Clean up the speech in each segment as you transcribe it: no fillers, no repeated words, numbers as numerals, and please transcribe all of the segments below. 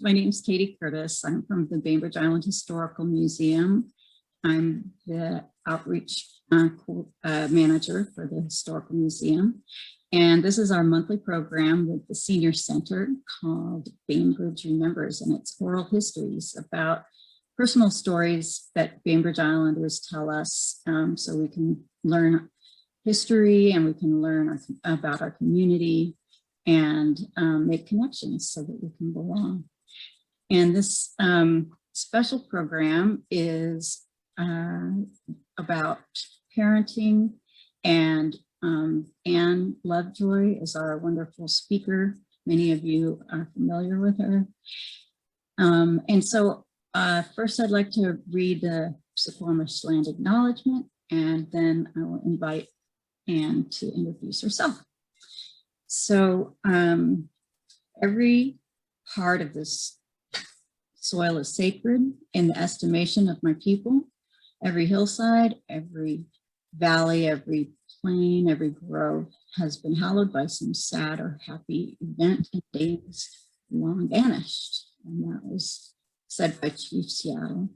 My name is Katy Curtis. I'm from the Bainbridge Island Historical Museum. I'm the outreach manager for the Historical Museum. And this is our monthly program with the Senior Center called Bainbridge Remembers, and it's oral histories about personal stories that Bainbridge Islanders tell us, so we can learn history and we can learn about our community and make connections so that we can belong. And this special program is about parenting, and Anne Lovejoy is our wonderful speaker. Many of you are familiar with her. And so first I'd like to read the Suquamish Land Acknowledgement, and then I will invite Anne to introduce herself. So every part of this soil is sacred in the estimation of my people. Every hillside, every valley, every plain, every grove has been hallowed by some sad or happy event in days long vanished. And that was said by Chief Seattle.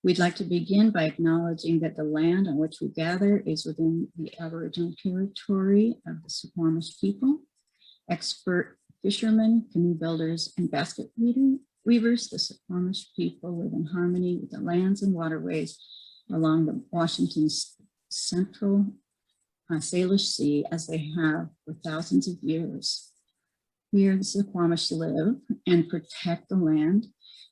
We'd like to begin by acknowledging that the land on which we gather is within the Aboriginal territory of the Suquamish people. Expert fishermen, canoe builders, and basket weavers, the Suquamish people live in harmony with the lands and waterways along the Washington's central Salish Sea, as they have for thousands of years. Here the Suquamish live and protect the land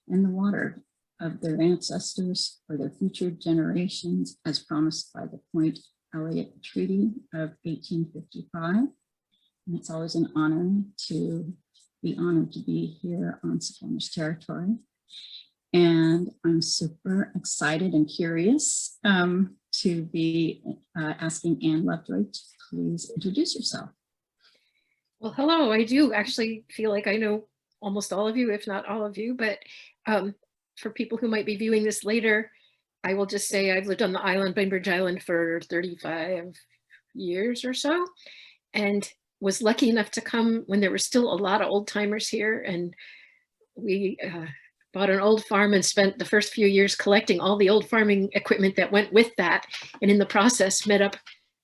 and the water of their ancestors for their future generations, as promised by the Point Elliott Treaty of 1855. And it's always an honor to be honored to be here on Suquamish territory. And I'm super excited and curious to be asking Anne Lovejoy to please introduce yourself. Well, hello. I do actually feel like I know almost all of you, if not all of you, but for people who might be viewing this later, I will just say I've lived on the island, Bainbridge Island, for 35 years or so, and was lucky enough to come when there were still a lot of old timers here. And we bought an old farm and spent the first few years collecting all the old farming equipment that went with that. And in the process, met up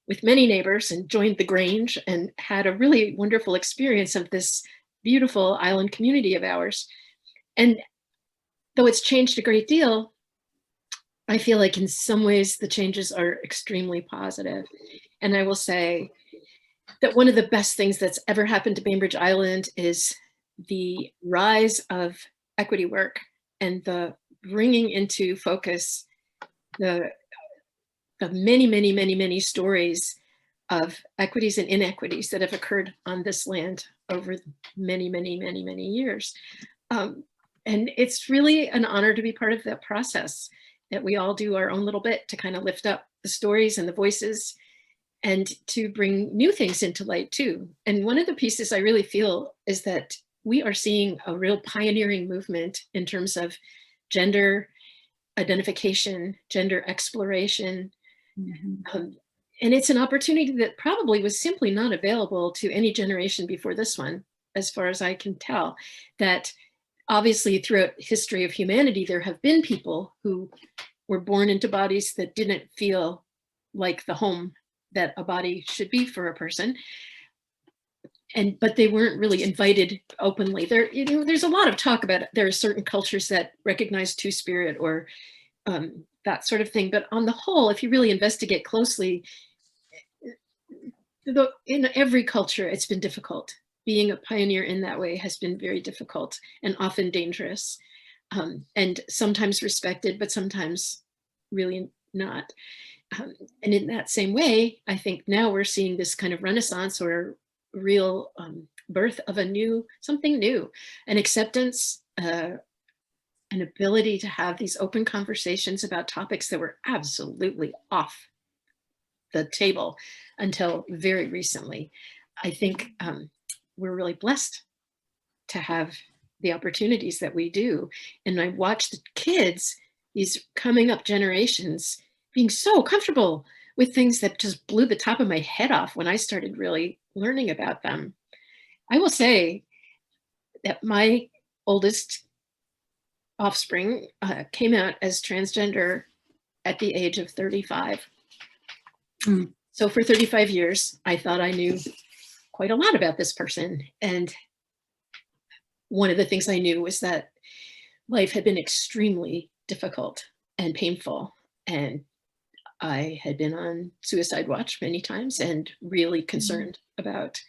with many neighbors and joined the Grange and had a really wonderful experience of this beautiful island community of ours. And though it's changed a great deal, I feel like in some ways the changes are extremely positive. And I will say that one of the best things that's ever happened to Bainbridge Island is the rise of equity work and the bringing into focus the many stories of equities and inequities that have occurred on this land over many years. And it's really an honor to be part of that process, that we all do our own little bit to kind of lift up the stories and the voices and to bring new things into light too. And one of the pieces I really feel is that we are seeing a real pioneering movement in terms of gender identification, gender exploration. Mm-hmm. And it's an opportunity that probably was simply not available to any generation before this one, as far as I can tell. That obviously throughout history of humanity, there have been people who were born into bodies that didn't feel like the home that a body should be for a person. But they weren't really invited openly. There's a lot of talk about it. There are certain cultures that recognize two-spirit or that sort of thing. But on the whole, if you really investigate closely, in every culture, it's been difficult. Being a pioneer in that way has been very difficult and often dangerous, and sometimes respected, but sometimes really not. And in that same way, I think now we're seeing this kind of renaissance or real birth of something new, an acceptance, an ability to have these open conversations about topics that were absolutely off the table until very recently. I think we're really blessed to have the opportunities that we do. And I watch the kids, these coming up generations, being so comfortable with things that just blew the top of my head off when I started really learning about them. I will say that my oldest offspring came out as transgender at the age of 35. Mm. So for 35 years, I thought I knew quite a lot about this person. And one of the things I knew was that life had been extremely difficult and painful. And I had been on suicide watch many times and really concerned about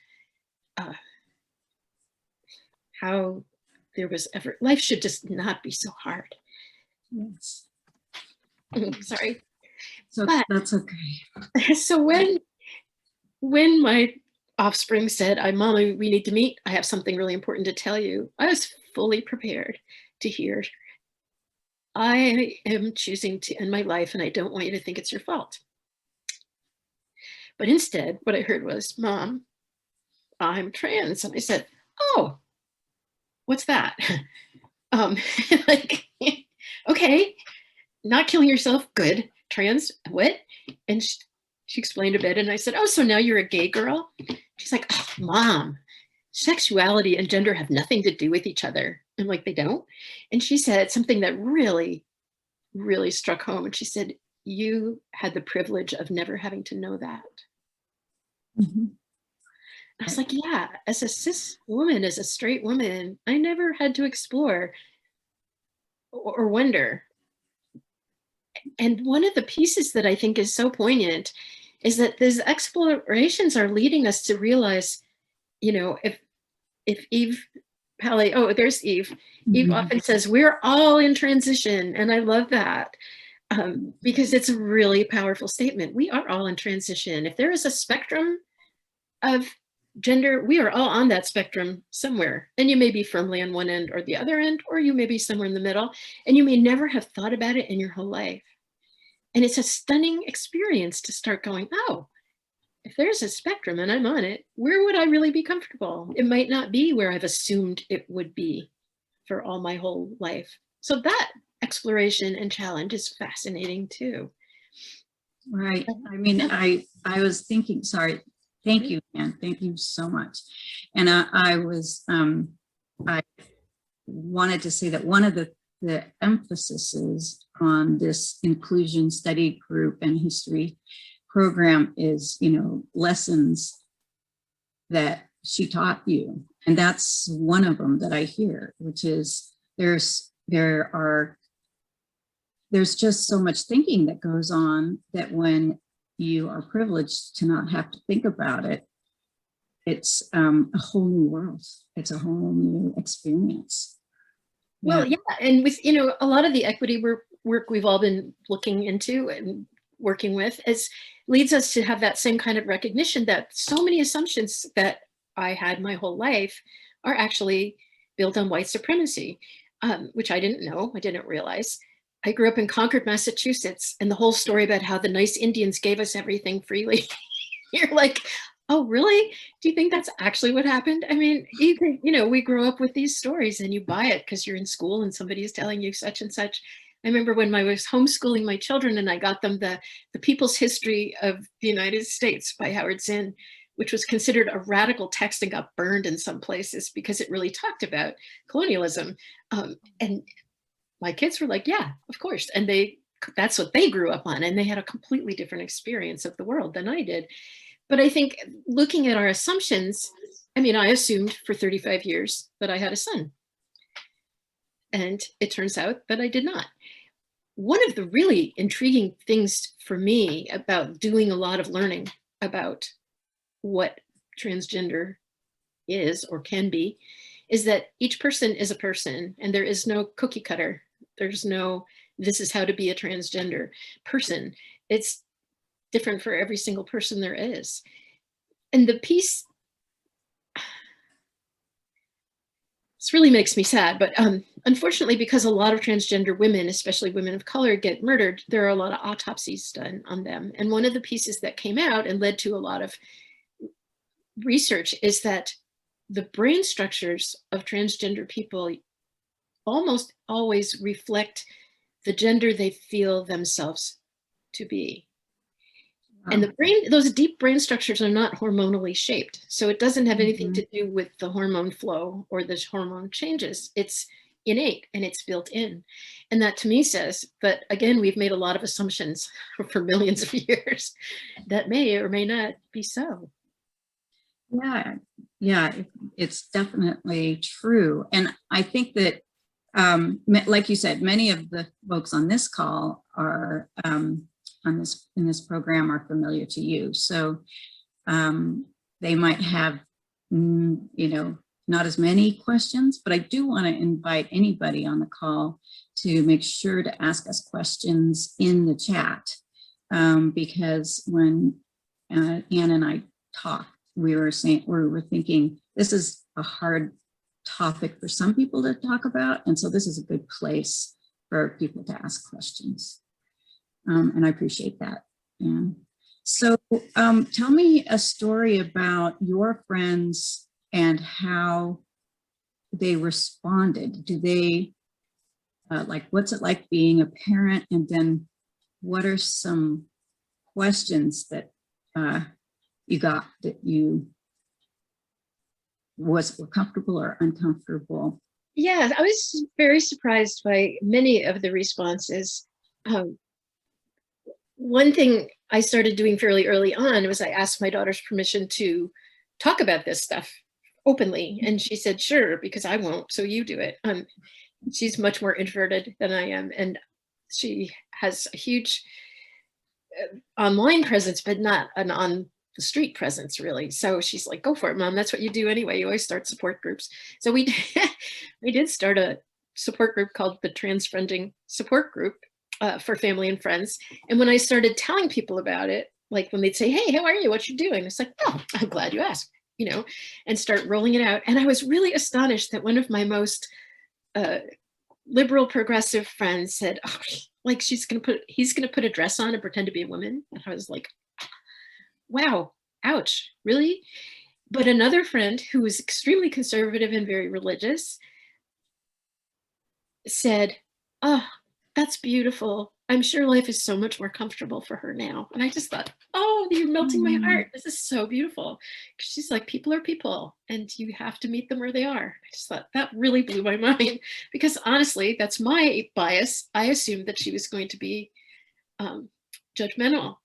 how there was ever, life should just not be so hard. Yes. Sorry. So But that's okay. so when my offspring said, Mama, we need to meet, I have something really important to tell you, I was fully prepared to hear, I am choosing to end my life and I don't want you to think it's your fault. But instead, what I heard was, Mom, I'm trans. And I said, oh, what's that? Like, okay, not killing yourself, good. Trans, what? And she explained a bit, and I said, oh, so now you're a gay girl? She's like, oh, Mom, sexuality and gender have nothing to do with each other. I'm like, they don't? And she said something that really, really struck home. And she said, you had the privilege of never having to know that. Mm-hmm. I was like, yeah, as a cis woman, as a straight woman, I never had to explore or wonder. And one of the pieces that I think is so poignant is that these explorations are leading us to realize, you know, if Eve Palay, oh, there's Eve. Mm-hmm. Eve often says, we're all in transition. And I love that because it's a really powerful statement. We are all in transition. If there is a spectrum of gender, we are all on that spectrum somewhere. And you may be firmly on one end or the other end, or you may be somewhere in the middle, and you may never have thought about it in your whole life. And it's a stunning experience to start going, oh, if there's a spectrum and I'm on it, where would I really be comfortable? It might not be where I've assumed it would be for all my whole life. So that exploration and challenge is fascinating too. Right. I mean, I was thinking, sorry, thank you, Anne. Thank you so much. And I wanted to say that one of the emphases on this inclusion study group and history program is, you know, lessons that she taught you. And that's one of them that I hear, which is there's just so much thinking that goes on that when you are privileged to not have to think about it, it's a whole new world. It's a whole new experience. Well, yeah, and with, you know, a lot of the equity work we've all been looking into and working with leads us to have that same kind of recognition that so many assumptions that I had my whole life are actually built on white supremacy, which I didn't know, I didn't realize. I grew up in Concord, Massachusetts, and the whole story about how the nice Indians gave us everything freely. You're like, oh, really? Do you think that's actually what happened? I mean, you know, we grow up with these stories and you buy it because you're in school and somebody is telling you such and such. I remember when I was homeschooling my children and I got them the People's History of the United States by Howard Zinn, which was considered a radical text and got burned in some places because it really talked about colonialism. And my kids were like, yeah, of course. And that's what they grew up on. And they had a completely different experience of the world than I did. But I think looking at our assumptions, I mean, I assumed for 35 years that I had a son. And it turns out that I did not. One of the really intriguing things for me about doing a lot of learning about what transgender is or can be is that each person is a person and there is no cookie cutter. There's no, this is how to be a transgender person. It's different for every single person there is. And the piece, this really makes me sad, but unfortunately, because a lot of transgender women, especially women of color, get murdered, there are a lot of autopsies done on them. And one of the pieces that came out and led to a lot of research is that the brain structures of transgender people almost always reflect the gender they feel themselves to be. And the brain, those deep brain structures are not hormonally shaped. So it doesn't have anything to do with the hormone flow or the hormone changes. It's innate and it's built in. And that to me says, but again, we've made a lot of assumptions for millions of years that may or may not be so. Yeah, it's definitely true. And I think that, like you said, many of the folks on this call are in this program are familiar to you. So they might have, not as many questions, but I do want to invite anybody on the call to make sure to ask us questions in the chat, because when Ann and I talked, we were thinking this is a hard topic for some people to talk about, and so this is a good place for people to ask questions. And I appreciate that. And so tell me a story about your friends and how they responded. Do they, what's it like being a parent? And then what are some questions that you got that you were comfortable or uncomfortable? Yeah, I was very surprised by many of the responses. One thing I started doing fairly early on was I asked my daughter's permission to talk about this stuff openly. And she said, sure, because I won't, so you do it. She's much more introverted than I am. And she has a huge online presence, but not an on the street presence really. So she's like, go for it, Mom. That's what you do anyway. You always start support groups. So we did start a support group called the Transfriending Support Group for family and friends. And when I started telling people about it, like when they'd say, hey, how are you? What you doing? It's like, oh, I'm glad you asked, and start rolling it out. And I was really astonished that one of my most liberal progressive friends said, oh, like he's going to put a dress on and pretend to be a woman. And I was like, wow, ouch, really? But another friend who was extremely conservative and very religious said, oh, that's beautiful. I'm sure life is so much more comfortable for her now. And I just thought, oh, you're melting my heart. This is so beautiful. She's like, people are people and you have to meet them where they are. I just thought that really blew my mind because honestly, that's my bias. I assumed that she was going to be judgmental,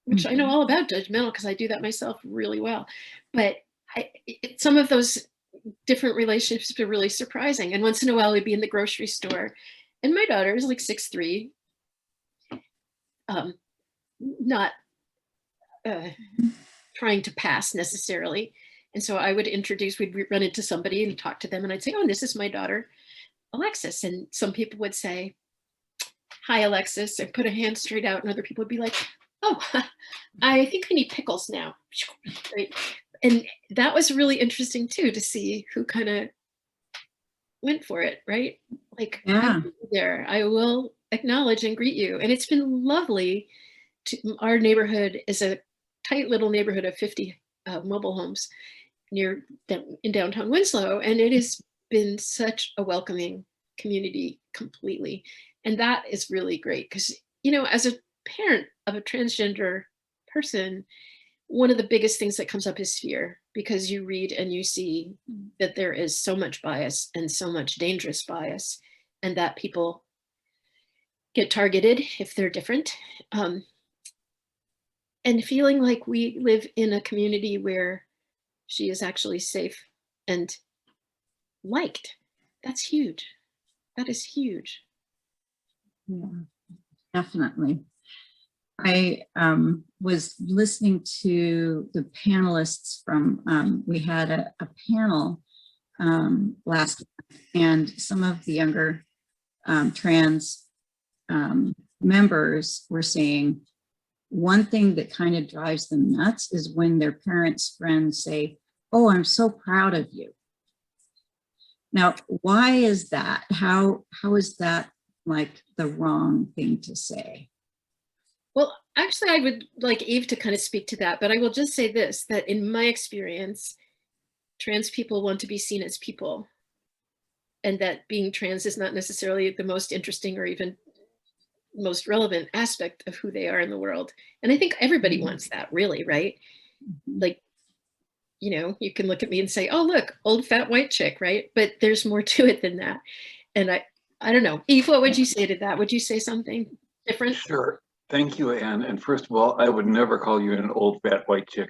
which I know all about judgmental because I do that myself really well. But some of those different relationships are really surprising. And once in a while we'd be in the grocery store and my daughter is like 6'3", not trying to pass necessarily. And so I would we'd run into somebody and talk to them and I'd say, oh, this is my daughter, Alexis. And some people would say, hi, Alexis, and put a hand straight out. And other people would be like, oh, I think I need pickles now. Right? And that was really interesting too, to see who kind of went for it, right? Like, Yeah. there, I will acknowledge and greet you. And it's been lovely. Our neighborhood is a tight little neighborhood of 50 mobile homes in downtown Winslow. And it has been such a welcoming community completely. And that is really great because, as a parent of a transgender person, one of the biggest things that comes up is fear, because you read and you see that there is so much bias and so much dangerous bias, and that people get targeted if they're different. And feeling like we live in a community where she is actually safe and liked. That's huge. That is huge. Yeah, definitely. I was listening to the panelists from, we had a panel last week, and some of the younger trans members were saying one thing that kind of drives them nuts is when their parents' friends say, oh, I'm so proud of you. Now, why is that? How is that like the wrong thing to say? Well, actually, I would like Eve to kind of speak to that, but I will just say this, that in my experience, trans people want to be seen as people, and that being trans is not necessarily the most interesting or even most relevant aspect of who they are in the world. And I think everybody wants that, really, right? Like, you know, you can look at me and say, oh, look, old fat white chick, right? But there's more to it than that. And I don't know. Eve, what would you say to that? Would you say something different? Sure. Thank you, Anne. And first of all, I would never call you an old fat white chick.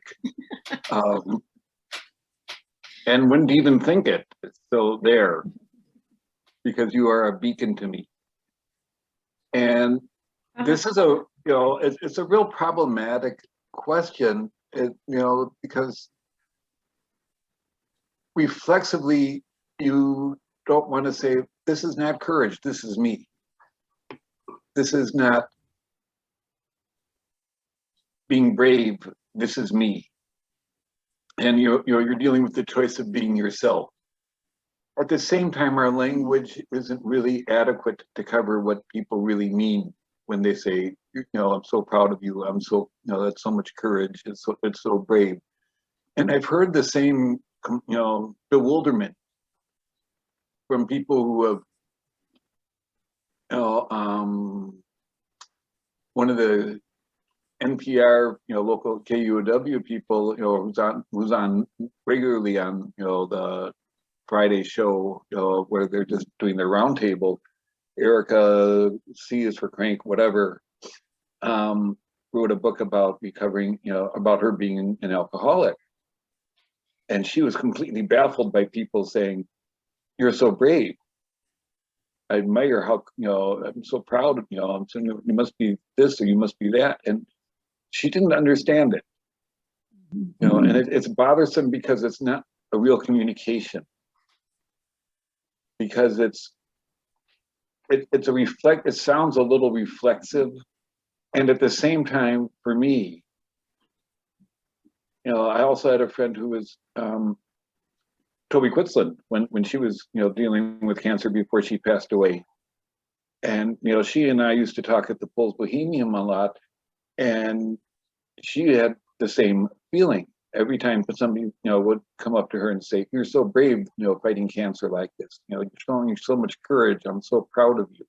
And wouldn't even think it. It's still there because you are a beacon to me. And this is a, you know, it's a real problematic question, you know, because reflexively, you don't want to say, this is not courage, this is me. This is not being brave, this is me. And you're dealing with the choice of being yourself. At the same time, our language isn't really adequate to cover what people really mean when they say, you know, I'm so proud of you, I'm so, you know, that's so much courage, it's so brave. And I've heard the same, you know, bewilderment from people who have, you know, one of the NPR, you know, local KUOW people, you know, who's on regularly on, you know, the Friday show, you know, where they're just doing their roundtable. Erica C is for Crank, whatever, wrote a book about recovering, you know, about her being an alcoholic. And she was completely baffled by people saying, you're so brave. I admire how, you know, I'm so proud of, you know, I'm saying you must be this or you must be that. And she didn't understand it, you know, and it's bothersome because it's not a real communication. Because it sounds a little reflexive. And at the same time, for me, you know, I also had a friend who was Toby Quitzland when she was, you know, dealing with cancer before she passed away. And, you know, she and I used to talk at the Poles Bohemian a lot, and she had the same feeling every time somebody, you know, would come up to her and say, you're so brave, you know, fighting cancer like this, you know, you're showing so much courage, I'm so proud of you.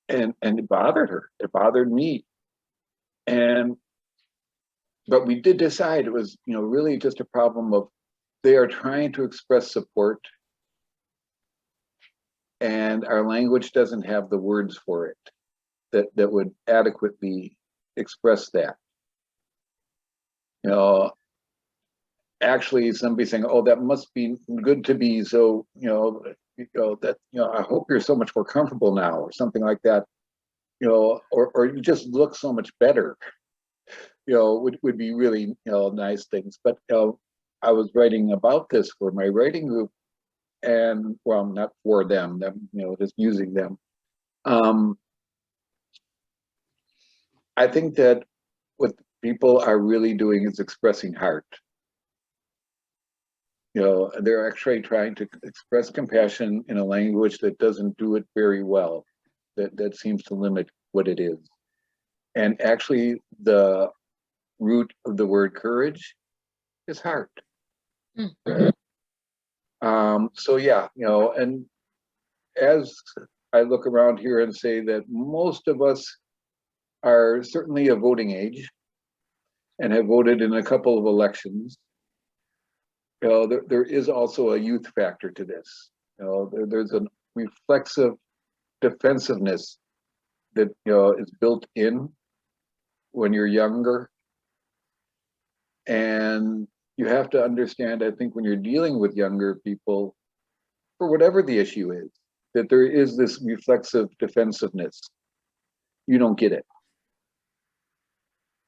And it bothered her, it bothered me. But we did decide it was, you know, really just a problem of they are trying to express support and our language doesn't have the words for it that would adequately express that. You know, actually somebody saying, oh, that must be good to be so, you know, that, you know, I hope you're so much more comfortable now or something like that, you know, or you just look so much better, you know, would be really, you know, nice things. But I was writing about this for my writing group, and well, not for them, you know, just using them. I think that what people are really doing is expressing heart. You know, they're actually trying to express compassion in a language that doesn't do it very well, that seems to limit what it is. And actually, the root of the word courage is heart. Mm-hmm. So yeah, you know, and as I look around here and say that most of us are certainly of voting age and have voted in a couple of elections, you know, there is also a youth factor to this. You know, there's a reflexive defensiveness that, you know, is built in when you're younger. And you have to understand, I think, when you're dealing with younger people, for whatever the issue is, that there is this reflexive defensiveness. You don't get it.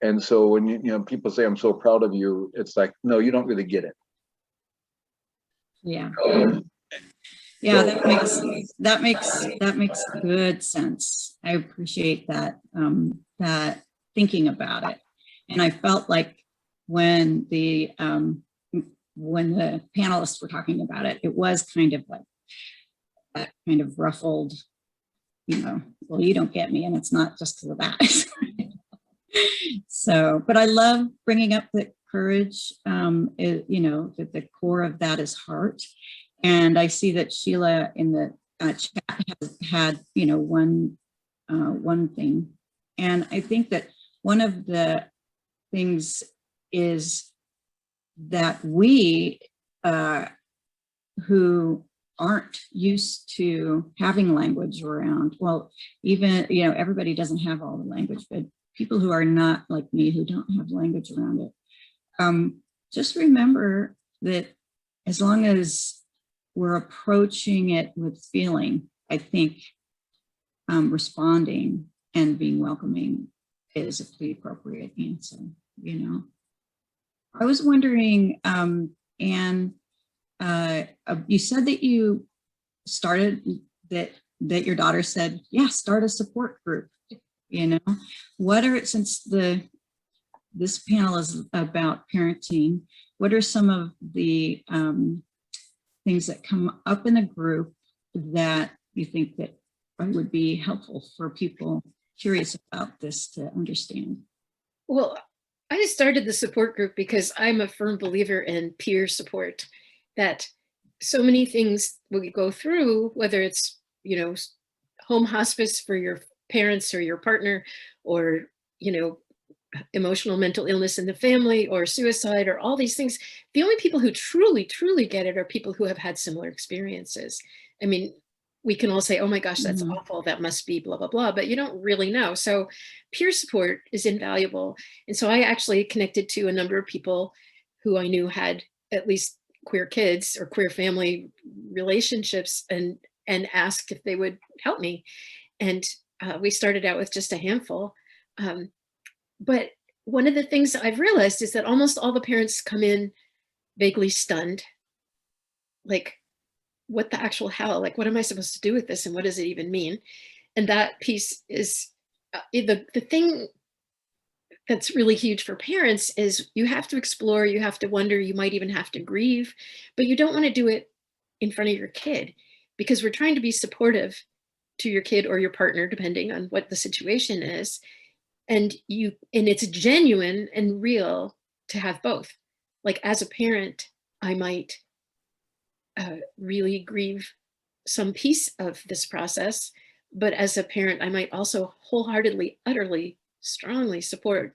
And so when you know people say, I'm so proud of you, it's like, no, you don't really get it. Yeah. Yeah, that makes good sense. I appreciate that, that thinking about it. And I felt like when the panelists were talking about it, it was kind of like that kind of ruffled, you know, well, you don't get me, and it's not just because of that. So, but I love bringing up that courage, you know, that the core of that is heart. And I see that Sheila in the chat has had, you know, one one thing. And I think that one of the things is that we who aren't used to having language around, well, even, you know, everybody doesn't have all the language, but people who are not like me, who don't have language around it, just remember that as long as we're approaching it with feeling, I think responding and being welcoming is a pretty appropriate answer, you know. I was wondering, Anne, you said that you started, that your daughter said, yeah, start a support group, you know. What are, since this panel is about parenting, what are some of the things that come up in a group that you think that would be helpful for people curious about this to understand? Well, I started the support group because I'm a firm believer in peer support, that so many things we go through, whether it's, you know, home hospice for your parents or your partner, or, you know, emotional mental illness in the family, or suicide, or all these things, the only people who truly get it are people who have had similar experiences. I mean, we can all say, oh my gosh, that's awful, that must be blah, blah, blah, but you don't really know. So peer support is invaluable. And so I actually connected to a number of people who I knew had at least queer kids or queer family relationships, and asked if they would help me. And we started out with just a handful. But one of the things I've realized is that almost all the parents come in vaguely stunned, like, what the actual hell? Like, what am I supposed to do with this? And what does it even mean? And that piece is the thing that's really huge for parents, is you have to explore, you have to wonder, you might even have to grieve, but you don't want to do it in front of your kid, because we're trying to be supportive to your kid or your partner, depending on what the situation is. And it's genuine and real to have both. Like, as a parent, I might really grieve some piece of this process, but as a parent, I might also wholeheartedly, utterly, strongly support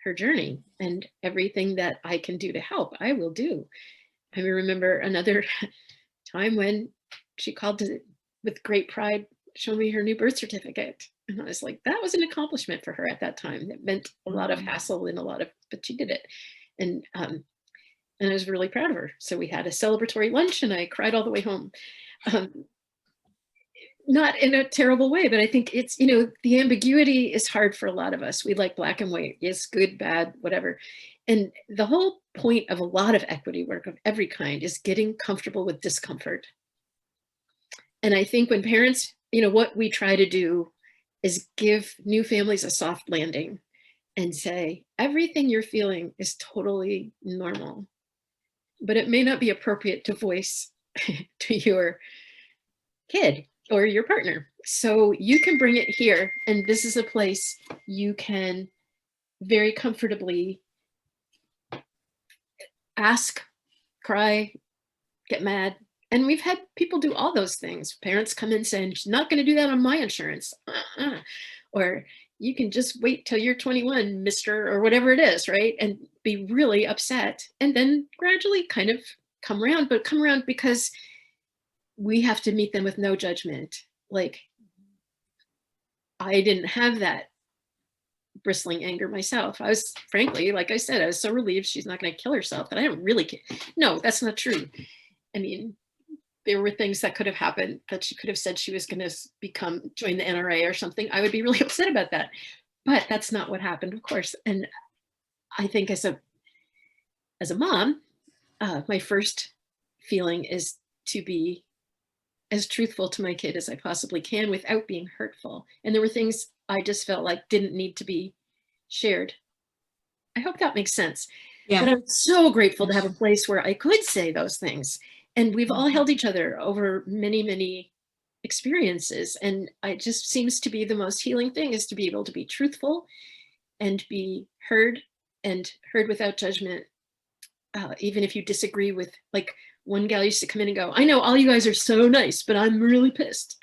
her journey, and everything that I can do to help, I will do. I remember another time when she called to, with great pride, show me her new birth certificate. And I was like, that was an accomplishment for her at that time. It meant a lot of hassle and but she did it. And I was really proud of her. So we had a celebratory lunch and I cried all the way home. Not in a terrible way, but I think it's, you know, the ambiguity is hard for a lot of us. We like black and white, yes, good, bad, whatever. And the whole point of a lot of equity work of every kind is getting comfortable with discomfort. And I think when parents, you know, what we try to do is give new families a soft landing and say, everything you're feeling is totally normal, but it may not be appropriate to voice to your kid or your partner. So you can bring it here. And this is a place you can very comfortably ask, cry, get mad. And we've had people do all those things. Parents come in saying, she's not going to do that on my insurance. Or you can just wait till you're 21, mister, or whatever it is, right? And be really upset. And then gradually kind of come around, but come around because we have to meet them with no judgment. Like, I didn't have that bristling anger myself. I was, frankly, like I said, I was so relieved she's not going to kill herself that I don't really care. No, that's not true. I mean, there were things that could have happened, that she could have said she was going to join the NRA or something. I would be really upset about that. But that's not what happened, of course. And I think as a mom, my first feeling is to be as truthful to my kid as I possibly can without being hurtful. And there were things I just felt like didn't need to be shared. I hope that makes sense. Yeah. But I'm so grateful to have a place where I could say those things. And we've all held each other over many, many experiences. And it just seems to be the most healing thing, is to be able to be truthful and be heard, and heard without judgment. Even if you disagree with, like, one gal used to come in and go, I know all you guys are so nice, but I'm really pissed.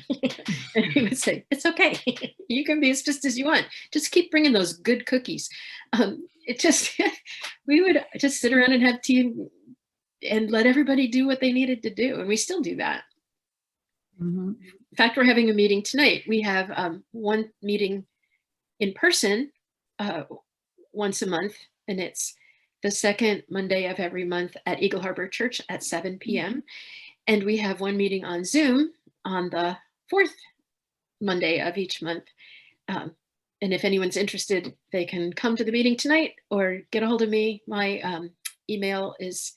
And he would say, it's okay. You can be as pissed as you want. Just keep bringing those good cookies. It just, we would just sit around and have tea and let everybody do what they needed to do. And we still do that. Mhm. In fact, we're having a meeting tonight. We have one meeting in person once a month, and it's the second Monday of every month at Eagle Harbor Church at 7 p.m. And we have one meeting on Zoom on the fourth Monday of each month. And if anyone's interested, they can come to the meeting tonight or get a hold of me. My email is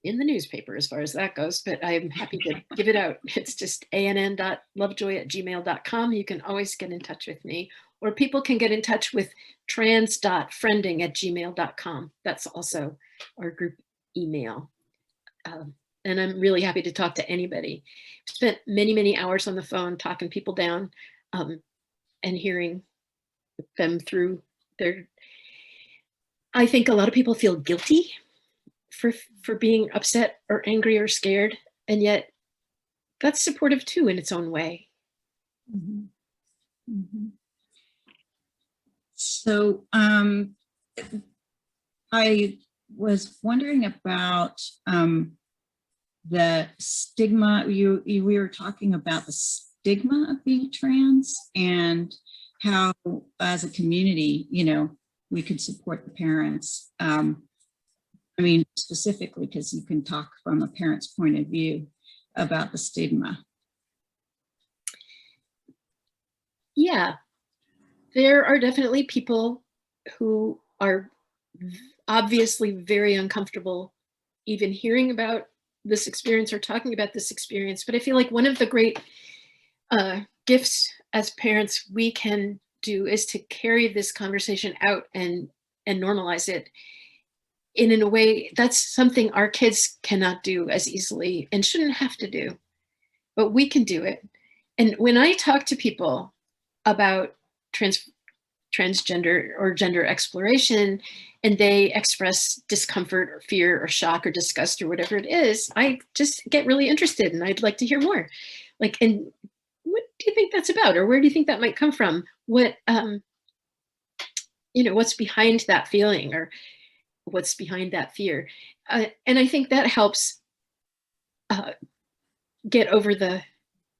in the newspaper as far as that goes, but I'm happy to give it out. It's just ann.lovejoy@gmail.com. You can always get in touch with me, or people can get in touch with trans.friending@gmail.com. That's also our group email. And I'm really happy to talk to anybody. Spent many, many hours on the phone talking people down and hearing them through their, I think a lot of people feel guilty for being upset or angry or scared, and yet that's supportive too in its own way. Mhm. Mhm. So I was wondering about the stigma. We were talking about the stigma of being trans and how, as a community, we could support the parents. I mean, specifically because you can talk from a parent's point of view about the stigma. Yeah, there are definitely people who are obviously very uncomfortable even hearing about this experience or talking about this experience. But I feel like one of the great gifts as parents we can do is to carry this conversation out and normalize it in a way that's something our kids cannot do as easily and shouldn't have to do, but we can do it. And when I talk to people about transgender or gender exploration, and they express discomfort or fear or shock or disgust or whatever it is, I just get really interested and I'd like to hear more. Like, and what do you think that's about? Or where do you think that might come from? What, what's behind that feeling or what's behind that fear? And I think that helps get over the,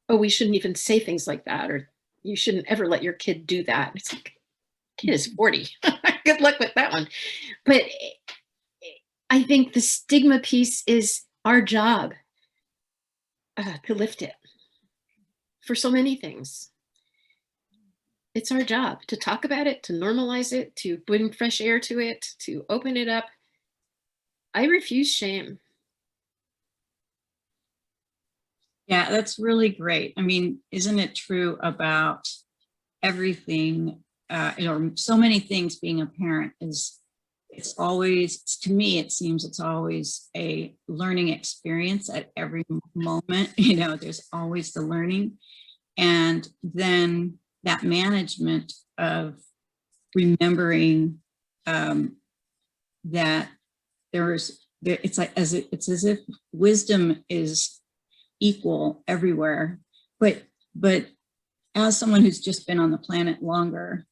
oh, we shouldn't even say things like that, or you shouldn't ever let your kid do that. It's like, kid is 40. Good luck with that one. But I think the stigma piece is our job to lift it for so many things. It's our job to talk about it, to normalize it, to bring fresh air to it, to open it up. I refuse shame. Yeah, that's really great. I mean, isn't it true about everything, so many things being a parent is, it's always, to me, it seems it's always a learning experience at every moment. There's always the learning. And then that management of remembering that it's as if wisdom is equal everywhere, but as someone who's just been on the planet longer,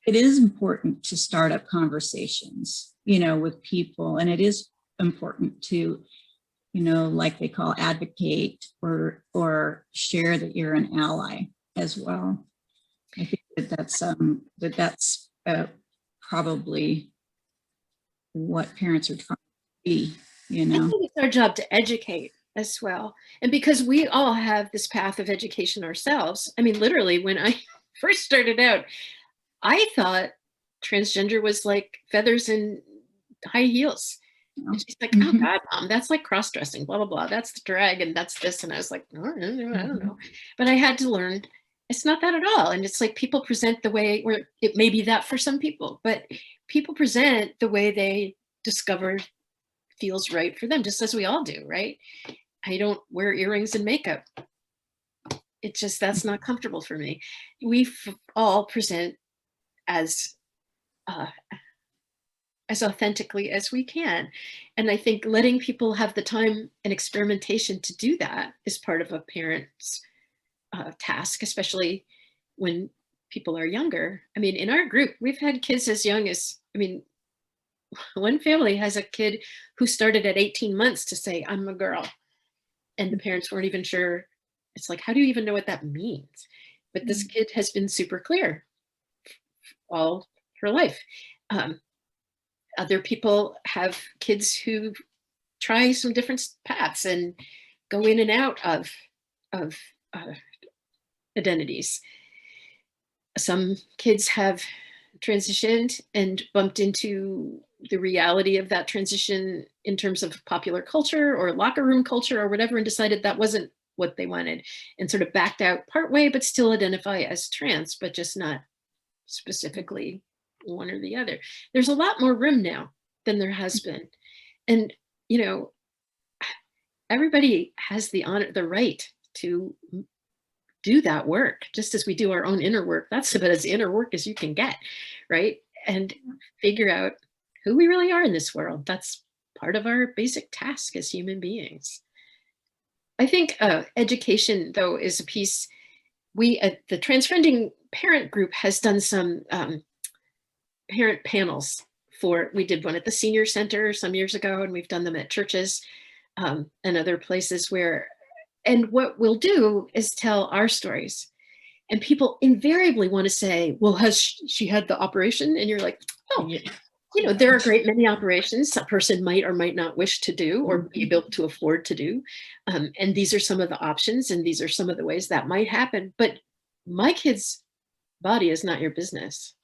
it is important to start up conversations, with people, and it is important to, like they call advocate or share that you're an ally as well. I think that's probably what parents are trying to be, I think it's our job to educate as well. And because we all have this path of education ourselves, I mean, literally, when I first started out, I thought transgender was like feathers and high heels. And she's like, oh God, Mom, that's like cross-dressing, blah, blah, blah. That's the drag and that's this. And I was like, oh, I don't know. But I had to learn it's not that at all. And it's like people present the way, where it may be that for some people, but people present the way they discover feels right for them, just as we all do, right? I don't wear earrings and makeup. It just, that's not comfortable for me. We all present as as authentically as we can. And I think letting people have the time and experimentation to do that is part of a parent's task, especially when people are younger. I mean, in our group, we've had kids as young as, I mean, one family has a kid who started at 18 months to say, I'm a girl. And the parents weren't even sure. It's like, how do you even know what that means? But this kid has been super clear all her life. Other people have kids who try some different paths and go in and out of identities. Some kids have transitioned and bumped into the reality of that transition in terms of popular culture or locker room culture or whatever, and decided that wasn't what they wanted and sort of backed out partway, but still identify as trans, but just not specifically one or the other. There's a lot more room now than there has been. And, you know, everybody has the right to do that work, just as we do our own inner work. That's about as inner work as you can get, right? And figure out who we really are in this world. That's part of our basic task as human beings. I think education, though, is a piece. We at the Transfriending Parent Group has done some parent panels we did one at the senior center some years ago, and we've done them at churches and other places and what we'll do is tell our stories. And people invariably want to say, well, has she had the operation? And you're like, oh, you know, there are a great many operations a person might or might not wish to do or be able to afford to do. And these are some of the options, and these are some of the ways that might happen. But my kid's body is not your business.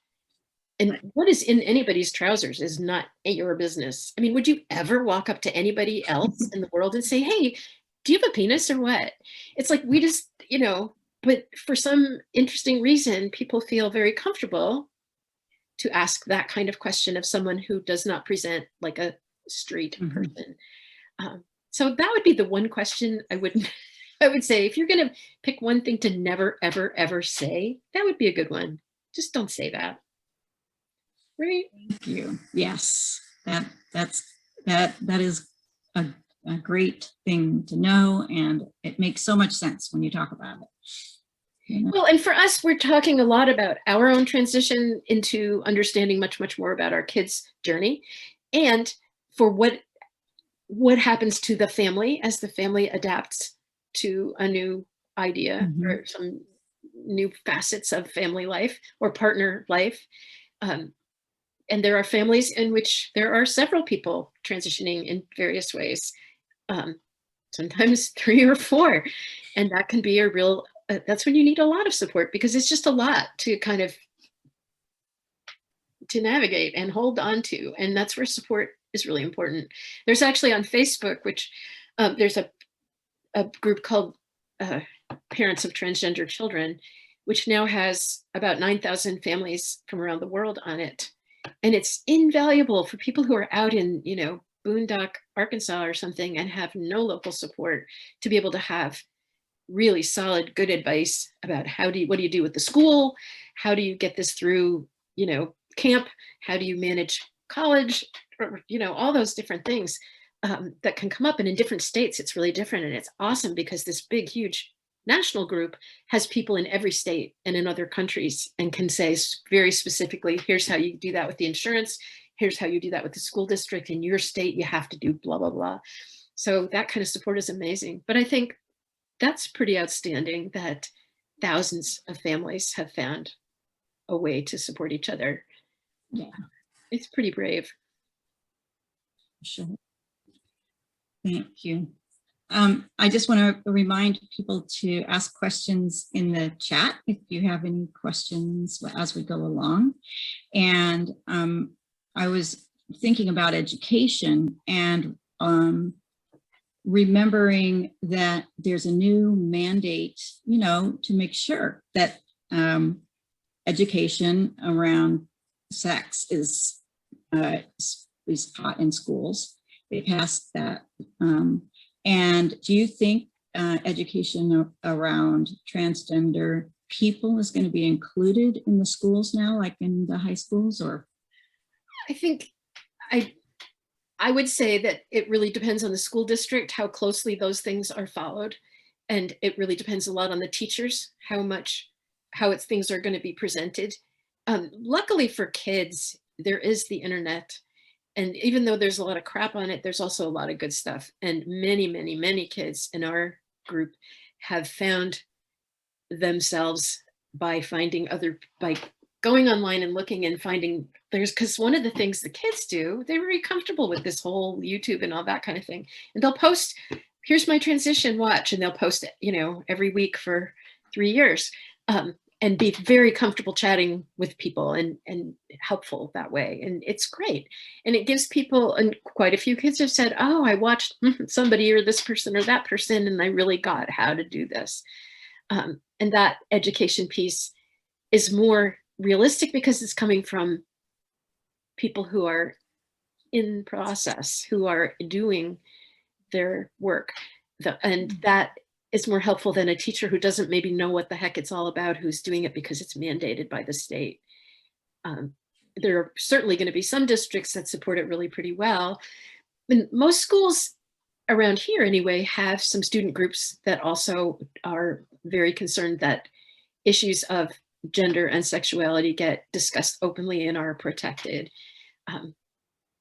And what is in anybody's trousers is not your business. I mean, would you ever walk up to anybody else in the world and say, hey, do you have a penis or what? It's like, we just, you know, but for some interesting reason, people feel very comfortable to ask that kind of question of someone who does not present like a straight person. So that would be the one question I would say, if you're going to pick one thing to never, ever, ever say, that would be a good one. Just don't say that. Right? Thank you. Yes, that is a great thing to know, and it makes so much sense when you talk about it. You know? Well, and for us, we're talking a lot about our own transition into understanding much, much more about our kids' journey, and for what happens to the family as the family adapts to a new idea or some new facets of family life or partner life. And there are families in which there are several people transitioning in various ways, sometimes 3 or 4. And that can be a real, that's when you need a lot of support, because it's just a lot to kind of to navigate and hold on to. And that's where support is really important. There's actually on Facebook, which there's a group called Parents of Transgender Children, which now has about 9,000 families from around the world on it. And it's invaluable for people who are out in, you know, Boondock, Arkansas or something and have no local support to be able to have really solid, good advice about what do you do with the school? How do you get this through, you know, camp? How do you manage college? Or, you know, all those different things that can come up. And in different states, it's really different. And it's awesome because this big, huge national group has people in every state and in other countries and can say very specifically, here's how you do that with the insurance. Here's how you do that with the school district. In your state, you have to do blah, blah, blah. So that kind of support is amazing. But I think that's pretty outstanding that thousands of families have found a way to support each other. Yeah, it's pretty brave. sure. Thank you. I just want to remind people to ask questions in the chat if you have any questions as we go along. And I was thinking about education and remembering that there's a new mandate, you know, to make sure that education around sex is taught in schools. They passed that. And do you think education around transgender people is going to be included in the schools now, like in the high schools? Or I think I would say that it really depends on the school district, how closely those things are followed. And it really depends a lot on the teachers, how things are going to be presented. Luckily for kids, there is the internet. And even though there's a lot of crap on it, there's also a lot of good stuff. And many, many, many kids in our group have found themselves by going online and looking and finding because one of the things the kids do, they're very comfortable with this whole YouTube and all that kind of thing. And they'll post, here's my transition watch, and they'll post it, every week for 3 years. And be very comfortable chatting with people and helpful that way. And it's great. And it gives people, and quite a few kids have said, oh, I watched somebody or this person or that person, and I really got how to do this. And that education piece is more realistic because it's coming from people who are in process, who are doing their work. And that is more helpful than a teacher who doesn't maybe know what the heck it's all about, who's doing it because it's mandated by the state. There are certainly going to be some districts that support it really pretty well. And most schools around here anyway have some student groups that also are very concerned that issues of gender and sexuality get discussed openly and are protected.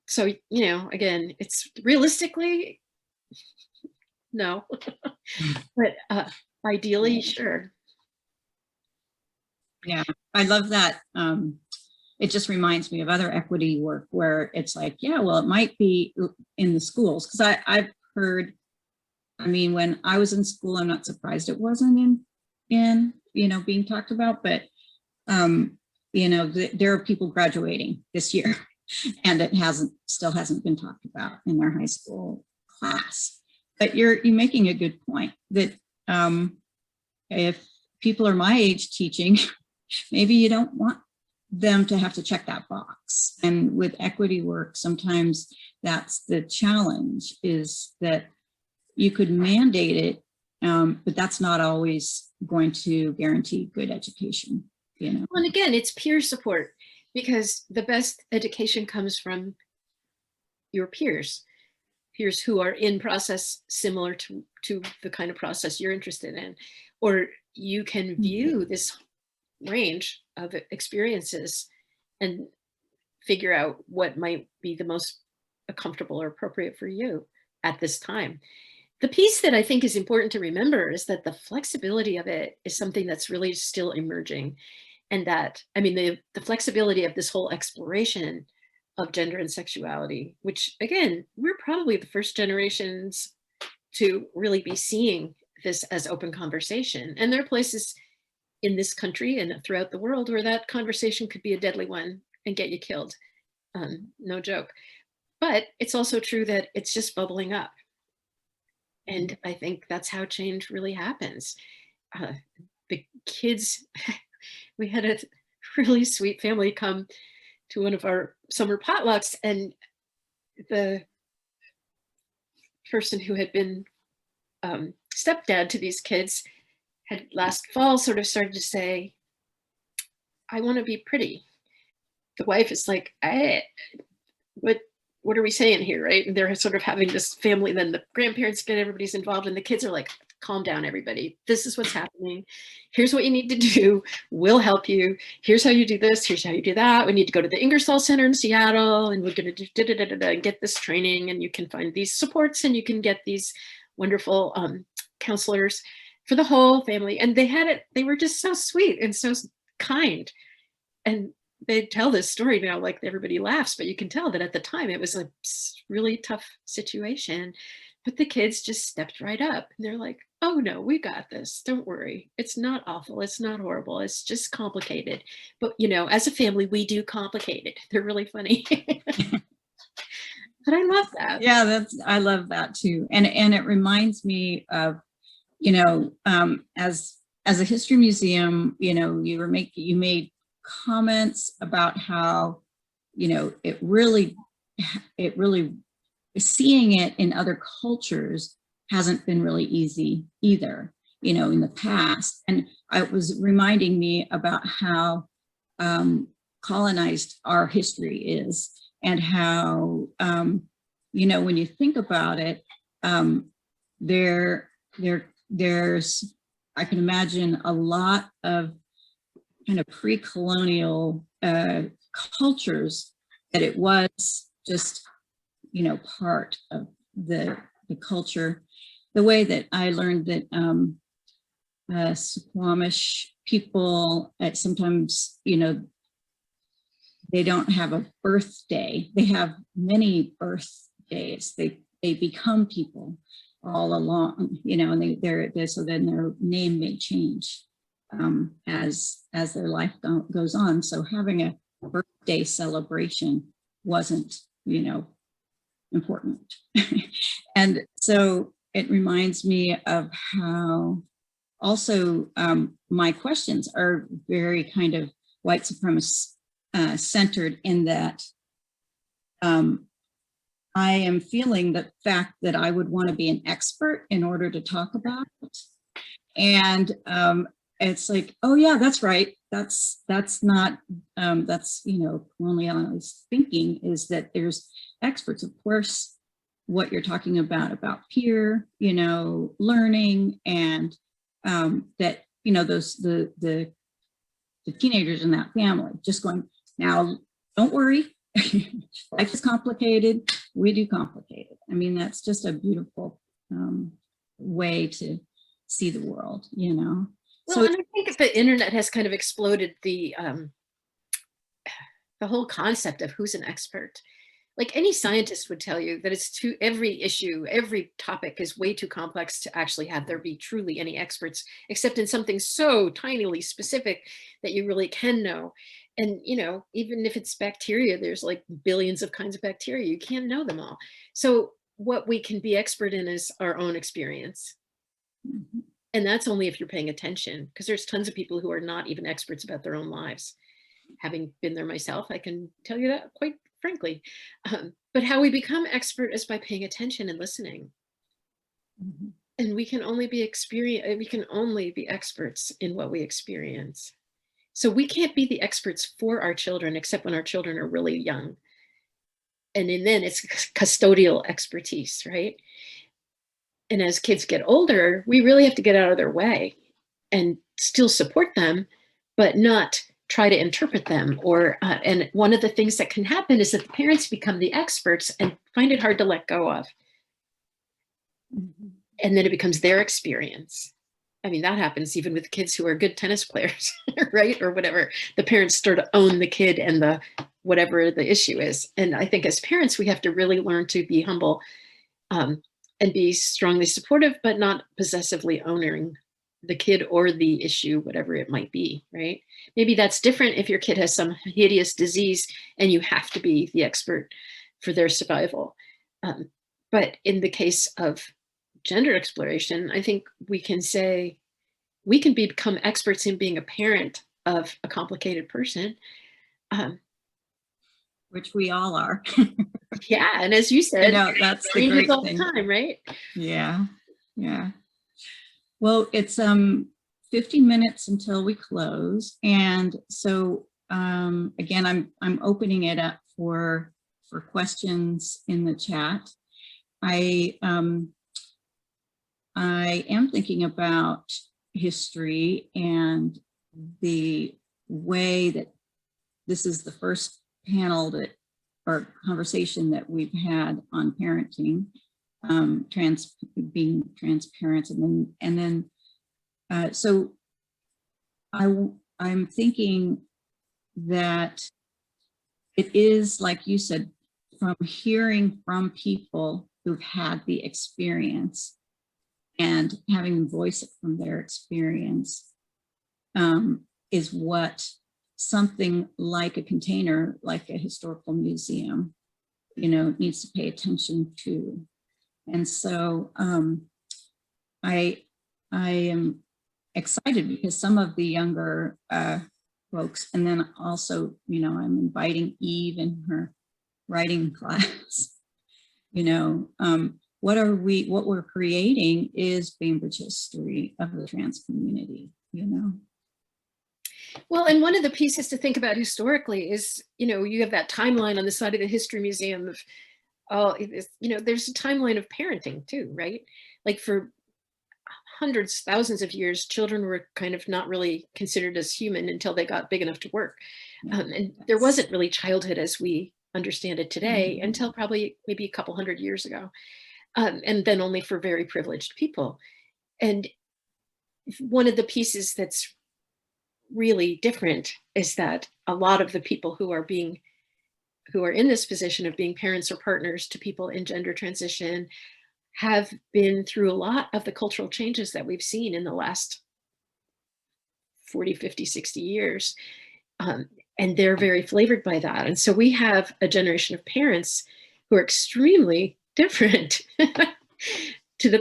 So, again, it's realistically, no, but ideally, sure. Yeah, I love that. It just reminds me of other equity work where it's like, yeah, well, it might be in the schools. Because I've heard, when I was in school, I'm not surprised it wasn't in being talked about, but there are people graduating this year and it still hasn't been talked about in their high school class. But you're making a good point that if people are my age teaching, maybe you don't want them to have to check that box. And with equity work, sometimes that's the challenge, is that you could mandate it, but that's not always going to guarantee good education. Well, and again, it's peer support, because the best education comes from your peers who are in process similar to the kind of process you're interested in, or you can view this range of experiences and figure out what might be the most comfortable or appropriate for you at this time. The piece that I think is important to remember is that the flexibility of it is something that's really still emerging. And that, the flexibility of this whole exploration of gender and sexuality, which again, we're probably the first generations to really be seeing this as open conversation. And there are places in this country and throughout the world where that conversation could be a deadly one and get you killed. No joke. But it's also true that it's just bubbling up. And I think that's how change really happens. The kids, we had a really sweet family come to one of our summer potlucks, and the person who had been stepdad to these kids had last fall sort of started to say, I want to be pretty. The wife is like, what are we saying here, right? And they're sort of having this family, then the grandparents get, everybody's involved, and the kids are like, calm down, everybody. This is what's happening. Here's what you need to do. We'll help you. Here's how you do this. Here's how you do that. We need to go to the Ingersoll Center in Seattle, and we're going to do and get this training, and you can find these supports, and you can get these wonderful counselors for the whole family. And they were just so sweet and so kind. And they tell this story now, like everybody laughs, but you can tell that at the time it was a really tough situation. But the kids just stepped right up, and they're like, oh no, we got this. Don't worry. It's not awful. It's not horrible. It's just complicated. But as a family, we do complicate it. They're really funny. But I love that. Yeah, I love that too. And it reminds me of, as a history museum, you made comments about how, it really seeing it in other cultures hasn't been really easy either, in the past. And it was reminding me about how colonized our history is. and how, you know, when you think about it, there's, I can imagine a lot of kind of pre-colonial cultures that it was just, you know, part of the culture. The way that I learned that Squamish people sometimes, you know, they don't have a birthday. They have many birthdays. They become people all along, you know, and they're so then their name may change as their life goes on. So having a birthday celebration wasn't, you know, important. And so it reminds me of how also my questions are very kind of white supremacist centered, in that I am feeling the fact that I would want to be an expert in order to talk about it. And it's like, oh yeah, that's right. That's not, that's, you know, colonialist thinking, is that there's experts, of course, what you're talking about peer, you know, learning, and that, you know, those, the teenagers in that family just going, now, don't worry, life is complicated, we do complicated. I mean, that's just a beautiful way to see the world, you know. Well, So and I think the internet has kind of exploded the whole concept of who's an expert. Like any scientist would tell you that every issue, every topic is way too complex to actually have there be truly any experts, except in something so tinily specific that you really can know. And, you know, even if it's bacteria, there's like billions of kinds of bacteria. You can't know them all. So what we can be expert in is our own experience. mhm. And that's only if you're paying attention, because there's tons of people who are not even experts about their own lives. Having been there myself, I can tell you that quite frankly. But how we become expert is by paying attention and listening. Mhm. And we can only be experts in what we experience. So we can't be the experts for our children, except when our children are really young. And then it's custodial expertise, right? And as kids get older, we really have to get out of their way and still support them, but not try to interpret them. And one of the things that can happen is that the parents become the experts and find it hard to let go of. Mhm. And then it becomes their experience. I mean, that happens even with kids who are good tennis players, right? Or whatever. The parents start to own the kid and whatever the issue is. And I think as parents, we have to really learn to be humble and be strongly supportive, but not possessively owning the kid or the issue, whatever it might be, right? Maybe that's different if your kid has some hideous disease and you have to be the expert for their survival. But in the case of gender exploration, I think we can say we can become experts in being a parent of a complicated person. Which we all are. Yeah, and as you said, You know, that's the changes great all thing. the time, right? Yeah, yeah. Well, it's 15 minutes until we close, and so again, I'm opening it up for questions in the chat. I am thinking about history and the way that this is the first panel or conversation that we've had on parenting, being transparent, and then so I'm thinking that it is, like you said, from hearing from people who've had the experience and having them voice it from their experience is what something like a container, like a historical museum, you know, needs to pay attention to. And so I am excited because some of the younger folks, and then also, you know, I'm inviting Eve in her writing class, you know, what we're creating is Bainbridge history of the trans community, you know. Well, and one of the pieces to think about historically is, you have that timeline on the side of the History Museum of, there's a timeline of parenting too, right? Like for hundreds, thousands of years, children were kind of not really considered as human until they got big enough to work. And there wasn't really childhood as we understand it today until probably maybe a couple hundred years ago. And then only for very privileged people. And one of the pieces that's really different is that a lot of the people who are in this position of being parents or partners to people in gender transition have been through a lot of the cultural changes that we've seen in the last 40, 50, 60 years. And they're very flavored by that. And so we have a generation of parents who are extremely different to the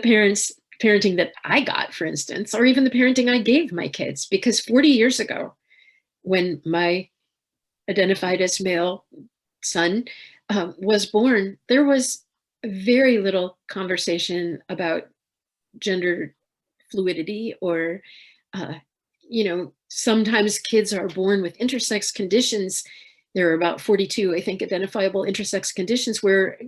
parenting that I got, for instance, or even the parenting I gave my kids. Because 40 years ago, when my identified as male son was born, there was very little conversation about gender fluidity or, sometimes kids are born with intersex conditions. There are about 42, I think, identifiable intersex conditions where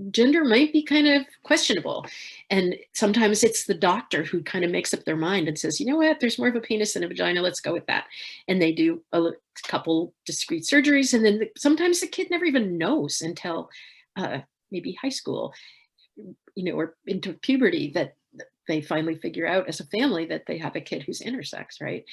gender might be kind of questionable. And sometimes it's the doctor who kind of makes up their mind and says, you know what, there's more of a penis than a vagina, let's go with that. And they do a couple discrete surgeries. And then sometimes the kid never even knows until maybe high school, or into puberty, that they finally figure out as a family that they have a kid who's intersex, right?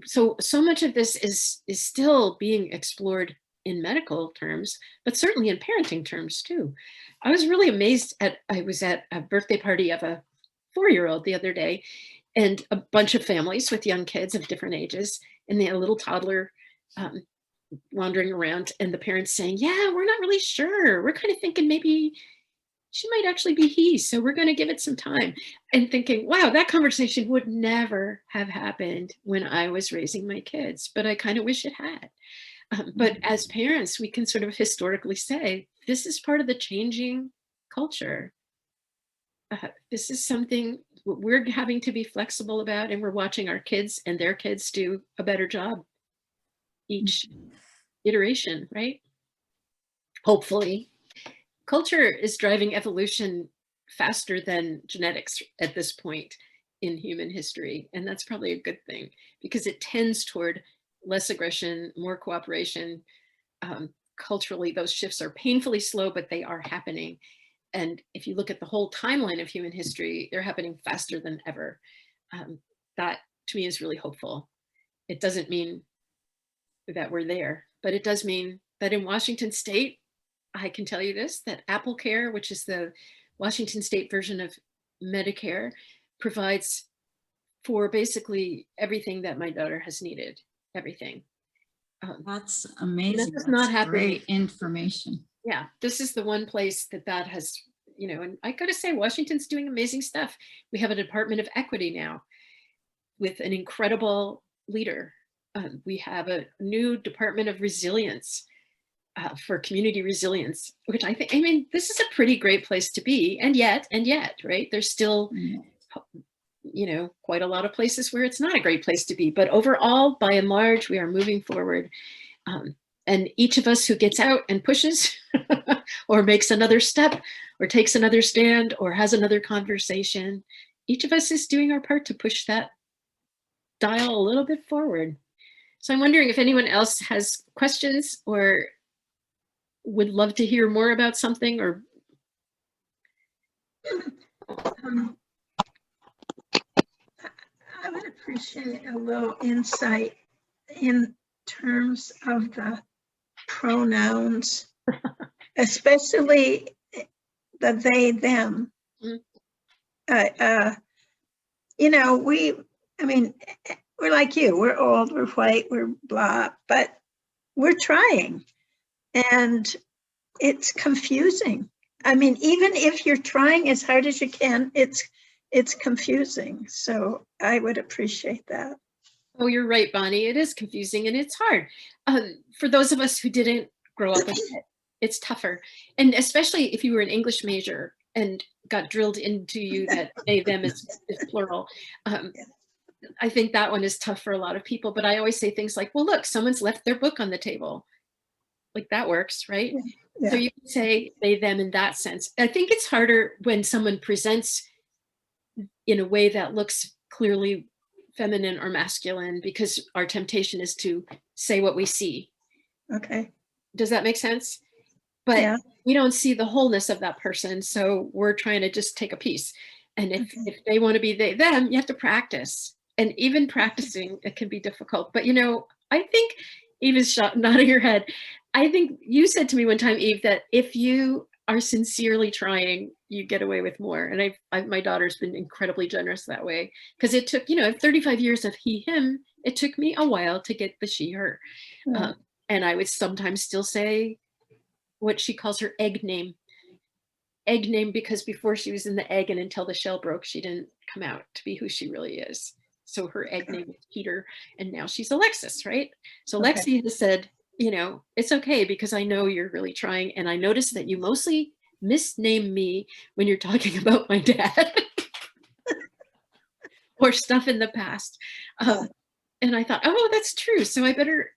So much of this is still being explored in medical terms, but certainly in parenting terms too. I was really amazed I was at a birthday party of a 4-year-old the other day, and a bunch of families with young kids of different ages, and they had a little toddler wandering around, and the parents saying, yeah, we're not really sure. We're kind of thinking maybe she might actually be he, so we're going to give it some time. And thinking, wow, that conversation would never have happened when I was raising my kids, but I kind of wish it had. But as parents, we can sort of historically say, this is part of the changing culture. This is something we're having to be flexible about, and we're watching our kids and their kids do a better job each iteration, right? Hopefully. Culture is driving evolution faster than genetics at this point in human history. And that's probably a good thing, because it tends toward less aggression, more cooperation. Culturally, those shifts are painfully slow, but they are happening. And if you look at the whole timeline of human history, they're happening faster than ever. That to me is really hopeful. It doesn't mean that we're there, but it does mean that in Washington State, I can tell you this, that AppleCare, which is the Washington State version of Medicare, provides for basically everything that my daughter has needed, everything. That's amazing. That's not happening. Great information. Yeah, this is the one place that has, and I gotta say, Washington's doing amazing stuff. We have a Department of Equity now with an incredible leader. We have a new Department of Resilience for community resilience, which I think, this is a pretty great place to be. And yet, right, there's still, quite a lot of places where it's not a great place to be. But overall, by and large, we are moving forward. And each of us who gets out and pushes or makes another step or takes another stand or has another conversation, each of us is doing our part to push that dial a little bit forward. So I'm wondering if anyone else has questions or would love to hear more about something, or I would appreciate a little insight in terms of the pronouns, especially the they, them. We're like you, we're old, we're white, we're blah, but we're trying. And it's confusing. Even if you're trying as hard as you can, it's confusing. So I would appreciate that. Oh, you're right, Bonnie. It is confusing and it's hard. For those of us who didn't grow up with it, it's tougher. And especially if you were an English major and got drilled into you that they, them is plural. I think that one is tough for a lot of people, but I always say things like, well, look, someone's left their book on the table. Like that works, right? Yeah. So you can say they, them in that sense. I think it's harder when someone presents in a way that looks clearly feminine or masculine, because our temptation is to say what we see. Okay. Does that make sense? But Yeah. we don't see the wholeness of that person. So we're trying to just take a piece. And if they want to be they, them, you have to practice. And even practicing, it can be difficult. But, you know, I think Eve is nodding her head. I think you said to me one time, Eve, that if you are sincerely trying, you get away with more. And my daughter's been incredibly generous that way, because it took, 35 years of he, him. It took me a while to get the she, her. Right. And I would sometimes still say what she calls her egg name. Egg name, because before she was in the egg and until the shell broke, she didn't come out to be who she really is. So her egg name is Peter, and now she's Alexis, right? So Okay. Lexi has said, it's okay, because I know you're really trying. And I noticed that you mostly misname me when you're talking about my dad or stuff in the past. And I thought, oh, that's true. So I better,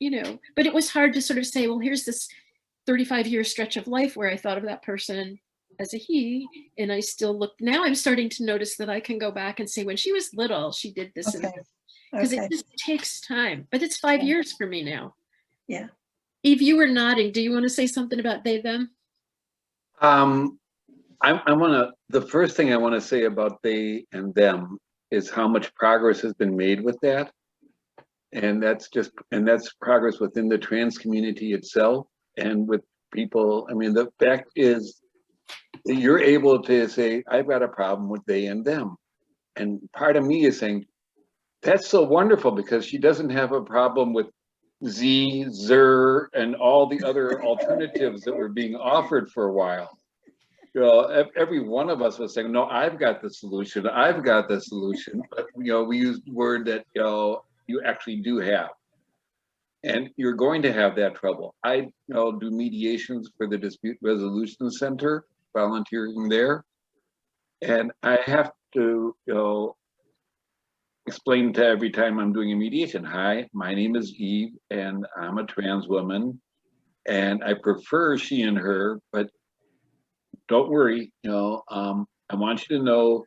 but it was hard to sort of say, well, here's this 35-year stretch of life where I thought of that person as a he, and I still look, now I'm starting to notice that I can go back and say, when she was little, she did this and Okay. this, because Okay. it just takes time. But it's 5 Yeah. years for me now. Yeah. Eve, you were nodding. Do you want to say something about they, them? The first thing I want to say about they and them is how much progress has been made with that. And that's progress within the trans community itself and with people. I mean, the fact is that you're able to say, I've got a problem with they and them. And part of me is saying, that's so wonderful, because she doesn't have a problem with Z, Zer, and all the other alternatives that were being offered for a while. Every one of us was saying, no, I've got the solution. I've got the solution. But, we used the word that, you actually do have. And you're going to have that trouble. I do mediations for the Dispute Resolution Center, volunteering there. And I have to, explain to every time I'm doing a mediation, hi, my name is Eve, and I'm a trans woman, and I prefer she and her, but don't worry, I want you to know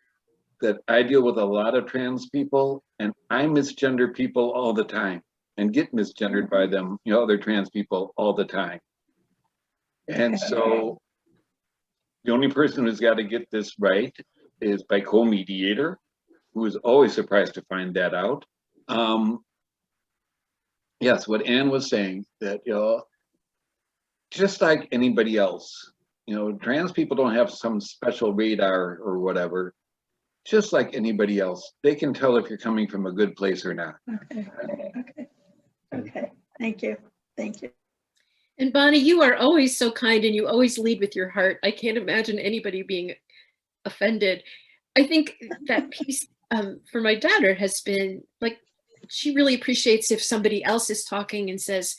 that I deal with a lot of trans people, and I misgender people all the time and get misgendered by them, other trans people all the time. And so the only person who's got to get this right is my co-mediator, who is always surprised to find that out. Yes, what Anne was saying, that, just like anybody else, trans people don't have some special radar or whatever. Just like anybody else, they can tell if you're coming from a good place or not. Okay. Thank you. And Bonnie, you are always so kind, and you always lead with your heart. I can't imagine anybody being offended. I think that piece for my daughter has been like, she really appreciates if somebody else is talking and says,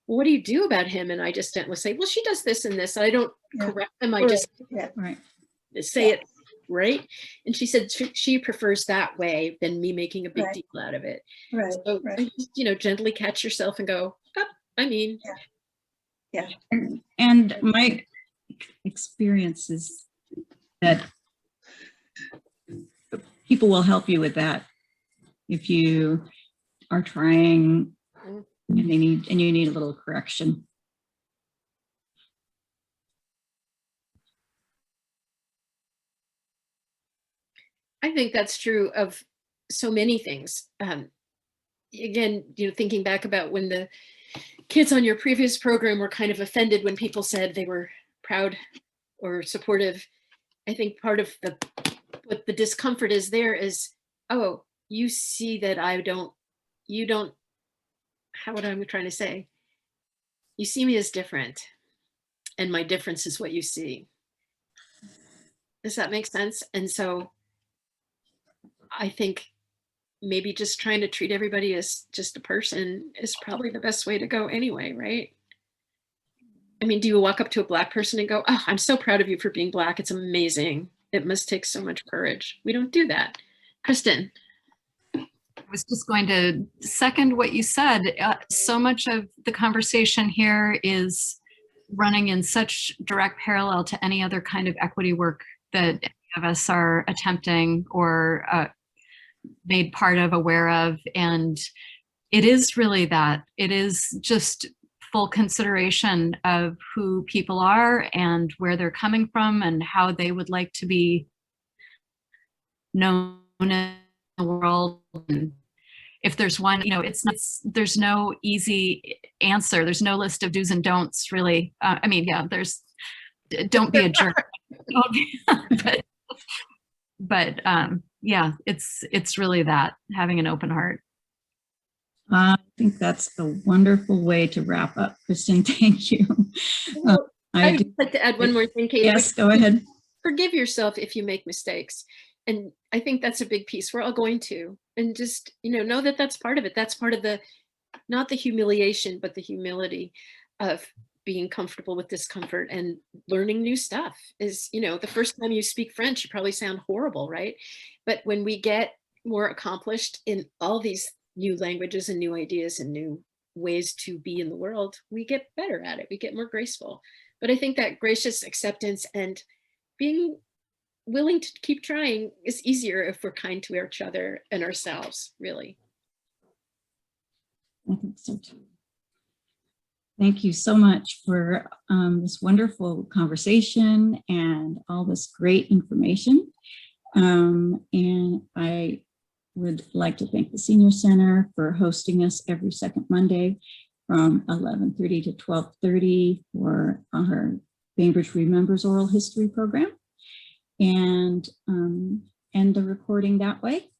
well, what do you do about him? And I just gently say, well, she does this and this. I don't correct them. I just say it right. And she said she prefers that way than me making a big deal out of it. Right. So just, gently catch yourself and go, And my experience is that people will help you with that if you are trying and you need a little correction. I think that's true of so many things. Again, thinking back about when the kids on your previous program were kind of offended when people said they were proud or supportive. I think part of what the discomfort is there is, oh, you see that you don't, what I'm trying to say, you see me as different, and my difference is what you see. Does that make sense? And so I think maybe just trying to treat everybody as just a person is probably the best way to go anyway, right? I mean, do you walk up to a Black person and go, oh, I'm so proud of you for being Black. It's amazing. It must take so much courage. We don't do that. Kristin. was just going to second what you said. So much of the conversation here is running in such direct parallel to any other kind of equity work that any of us are attempting or made part of, aware of. And it is really that. It is just full consideration of who people are and where they're coming from and how they would like to be known in the world. And if there's one, you know, there's no easy answer. There's no list of do's and don'ts, really. I mean, yeah, don't be a jerk. but yeah, it's really that, having an open heart. I think that's a wonderful way to wrap up, Kristin. Thank you. Well, I'd like to add one more thing, Katy. Yes, go ahead. Forgive yourself if you make mistakes. And I think that's a big piece. We're all going to. And just, know that that's part of it. That's part of the, not the humiliation, but the humility of being comfortable with discomfort and learning new stuff. Is, the first time you speak French, you probably sound horrible, right? But when we get more accomplished in all these new languages and new ideas and new ways to be in the world, we get better at it. We get more graceful. But I think that gracious acceptance and being willing to keep trying is easier if we're kind to each other and ourselves, really. I think so too. Thank you so much for this wonderful conversation and all this great information. And I would like to thank the Senior Center for hosting us every second Monday from 11:30 to 12:30 for our Bainbridge Remembers Oral History program, and end the recording that way.